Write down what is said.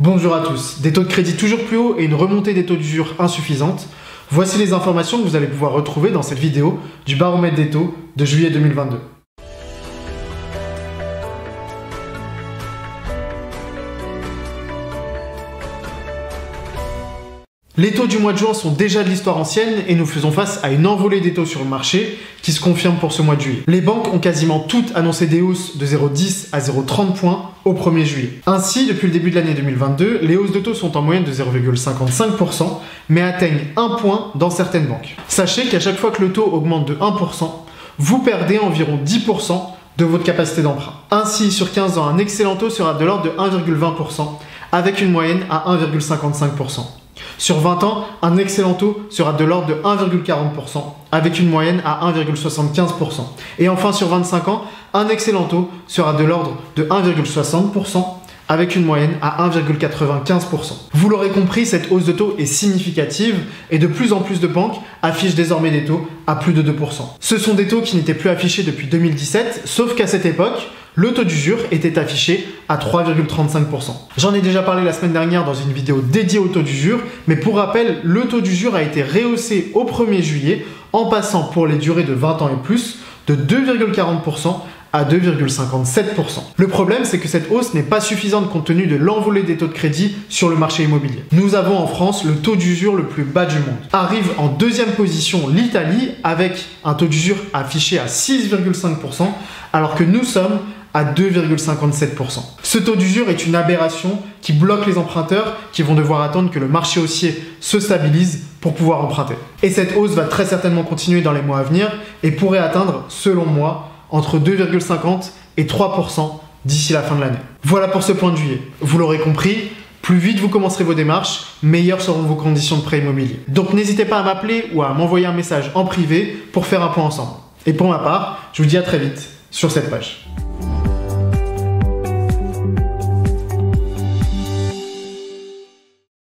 Bonjour à tous. Des taux de crédit toujours plus hauts et une remontée des taux d'usure insuffisante. Voici les informations que vous allez pouvoir retrouver dans cette vidéo du baromètre des taux de juillet 2022. Les taux du mois de juin sont déjà de l'histoire ancienne et nous faisons face à une envolée des taux sur le marché qui se confirme pour ce mois de juillet. Les banques ont quasiment toutes annoncé des hausses de 0,10 à 0,30 points au 1er juillet. Ainsi, depuis le début de l'année 2022, les hausses de taux sont en moyenne de 0,55%, mais atteignent 1 point dans certaines banques. Sachez qu'à chaque fois que le taux augmente de 1%, vous perdez environ 10% de votre capacité d'emprunt. Ainsi, sur 15 ans, un excellent taux sera de l'ordre de 1,20%, avec une moyenne à 1,55%. Sur 20 ans, un excellent taux sera de l'ordre de 1,40%, avec une moyenne à 1,75%. Et enfin, sur 25 ans, un excellent taux sera de l'ordre de 1,60%, avec une moyenne à 1,95%. Vous l'aurez compris, cette hausse de taux est significative et de plus en plus de banques affichent désormais des taux à plus de 2%. Ce sont des taux qui n'étaient plus affichés depuis 2017, sauf qu'à cette époque, le taux d'usure était affiché à 3,35%. J'en ai déjà parlé la semaine dernière dans une vidéo dédiée au taux d'usure, mais pour rappel, le taux d'usure a été rehaussé au 1er juillet en passant pour les durées de 20 ans et plus de 2,40% à 2,57%. Le problème, c'est que cette hausse n'est pas suffisante compte tenu de l'envolée des taux de crédit sur le marché immobilier. Nous avons en France le taux d'usure le plus bas du monde. Arrive en deuxième position l'Italie avec un taux d'usure affiché à 6,5%, alors que nous sommes à 2,57%. Ce taux d'usure est une aberration qui bloque les emprunteurs qui vont devoir attendre que le marché haussier se stabilise pour pouvoir emprunter. Et cette hausse va très certainement continuer dans les mois à venir et pourrait atteindre, selon moi, entre 2,50 et 3% d'ici la fin de l'année. Voilà pour ce point de juillet. Vous l'aurez compris, plus vite vous commencerez vos démarches, meilleures seront vos conditions de prêt immobilier. Donc n'hésitez pas à m'appeler ou à m'envoyer un message en privé pour faire un point ensemble. Et pour ma part, je vous dis à très vite sur cette page.